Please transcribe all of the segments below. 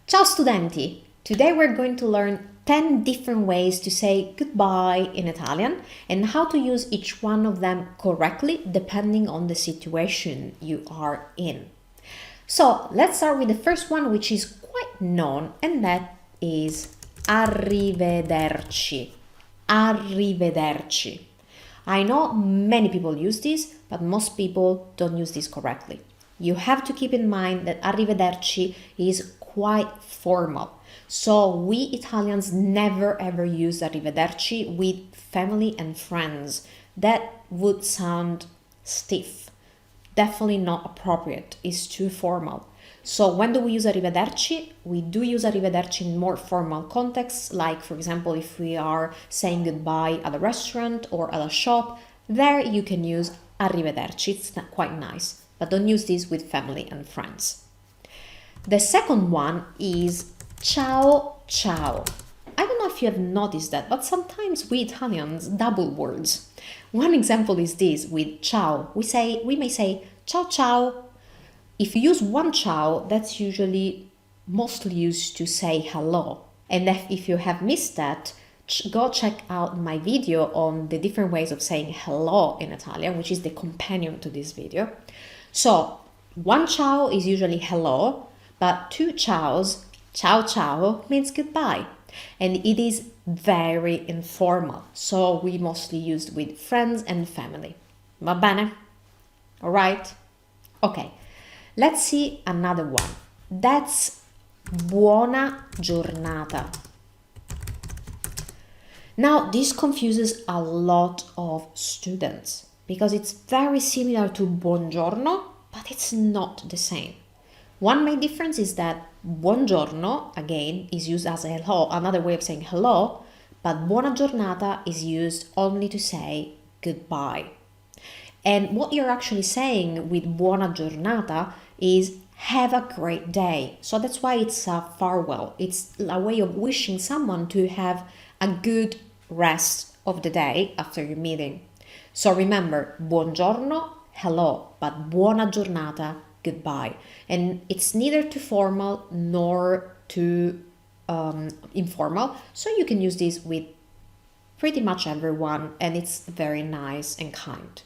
Ciao studenti! Today we're going to learn 10 different ways to say goodbye in Italian and how to use each one of them correctly depending on the situation you are in. So let's start with the first one, which is quite known, and that is arrivederci. Arrivederci. I know many people use this, but most people don't use this correctly. You have to keep in mind that arrivederci is quite formal. So we Italians never ever use arrivederci with family and friends. That would sound stiff. Definitely not appropriate. It's too formal. So when do we use arrivederci? We do use arrivederci in more formal contexts, like for example, if we are saying goodbye at a restaurant or at a shop, there you can use arrivederci. It's quite nice, but don't use this with family and friends. The second one is ciao ciao. I don't know if you have noticed that, but sometimes we Italians double words. One example is this with ciao. We may say ciao ciao. If you use one ciao, that's usually mostly used to say hello. And if you have missed that, go check out my video on the different ways of saying hello in Italian, which is the companion to this video. So one ciao is usually hello, but two ciaos, ciao ciao, means goodbye. And it is very informal, so we mostly use with friends and family. Va bene? All right? Okay, let's see another one. That's buona giornata. Now, this confuses a lot of students because it's very similar to buongiorno, but it's not the same. One main difference is that buongiorno, again, is used as a hello, another way of saying hello, but buona giornata is used only to say goodbye. And what you're actually saying with buona giornata is have a great day. So that's why it's a farewell. It's a way of wishing someone to have a good rest of the day after your meeting. So remember, buongiorno, hello, but buona giornata, goodbye. And it's neither too formal nor too informal, so you can use this with pretty much everyone, and it's very nice and kind.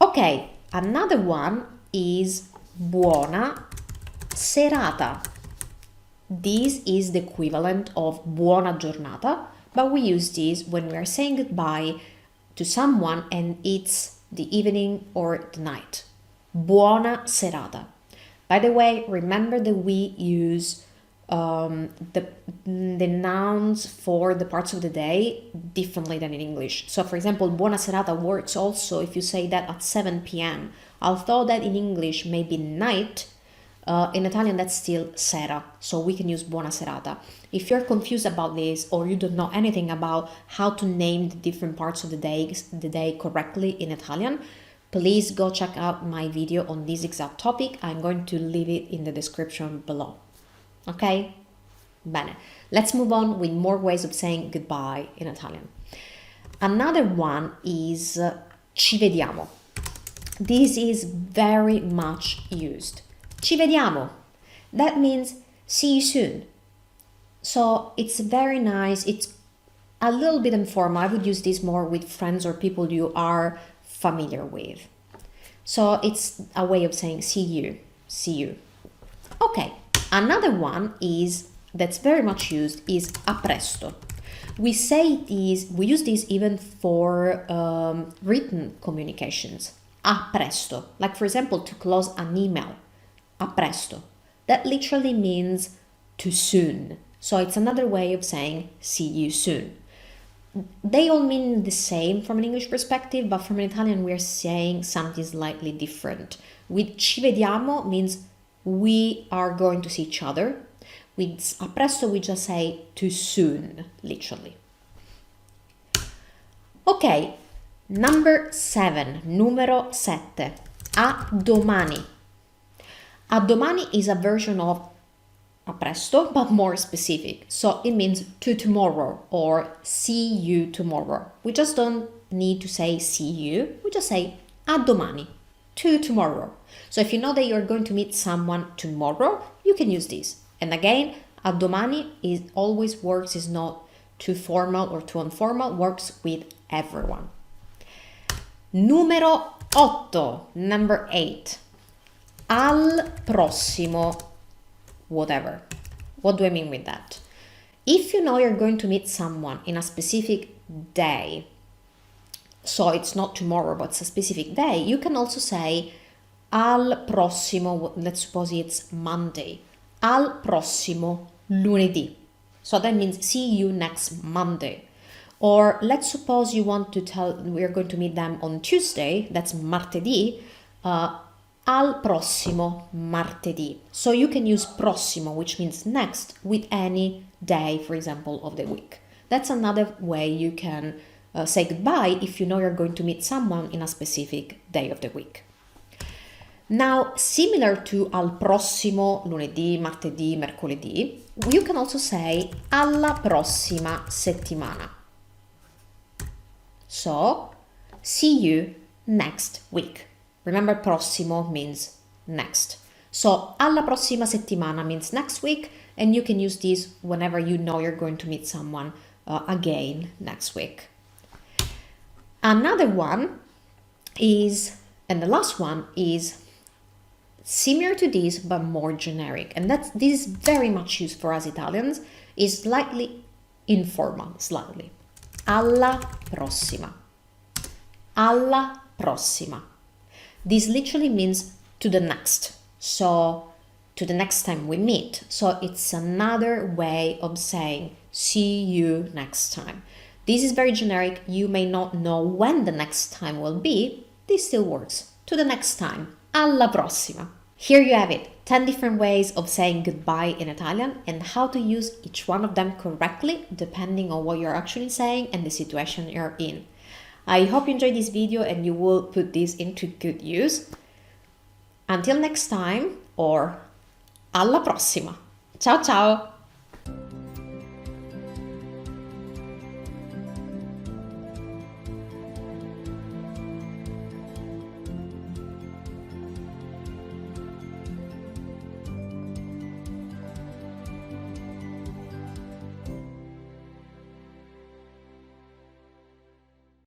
Okay, another one is buona serata. This is the equivalent of buona giornata, but we use this when we are saying goodbye to someone and it's the evening or the night. Buona serata. By the way, remember that we use the nouns for the parts of the day differently than in English. So for example, buona serata works also if you say that at 7 p.m. Although that in English may be night, in Italian that's still sera, so we can use buona serata. If you're confused about this or you don't know anything about how to name the different parts of the day correctly in Italian, please go check out my video on this exact topic. I'm going to leave it in the description below. Okay? Bene. Let's move on with more ways of saying goodbye in Italian. Another one is ci vediamo. This is very much used. Ci vediamo. That means see you soon. So it's very nice. It's a little bit informal. I would use this more with friends or people you are familiar with. So it's a way of saying see you, see you. Okay, another one is that's very much used is a presto. We use this even for written communications. A presto, like for example to close an email. A presto. That literally means to soon. So it's another way of saying see you soon. They all mean the same from an English perspective, but from an Italian we're saying something slightly different. With ci vediamo means we are going to see each other. With a presto we just say too soon, literally. Okay, number 7, numero 7, a domani. A domani is a version of a presto, but more specific. So it means to tomorrow or see you tomorrow. We just don't need to say see you. We just say a domani, to tomorrow. So if you know that you're going to meet someone tomorrow, you can use this, And again, a domani is always works, is not too formal or too informal, works with everyone. Numero 8, number 8. Al prossimo, whatever. What do I mean with that? If you know you're going to meet someone in a specific day, so it's not tomorrow, but it's a specific day, you can also say al prossimo, let's suppose it's Monday, al prossimo lunedì. So that means see you next Monday. Or let's suppose you want to tell, we're going to meet them on Tuesday, that's martedì, al prossimo martedì. So you can use prossimo, which means next, with any day, for example, of the week. That's another way you can say goodbye if you know you're going to meet someone in a specific day of the week. Now, similar to al prossimo lunedì, martedì, mercoledì, you can also say alla prossima settimana. So, see you next week. Remember, prossimo means next. So, alla prossima settimana means next week, and you can use this whenever you know you're going to meet someone again next week. Another one is, and the last one is similar to this but more generic, and this is very much used for us Italians, is slightly informal, slightly. Alla prossima. Alla prossima. This literally means to the next. So, to the next time we meet. So, it's another way of saying see you next time. This is very generic. You may not know when the next time will be. This still works. To the next time. Alla prossima. Here you have it. 10 different ways of saying goodbye in Italian and how to use each one of them correctly depending on what you're actually saying and the situation you're in. I hope you enjoyed this video and you will put this into good use. Until next time, or alla prossima. Ciao ciao!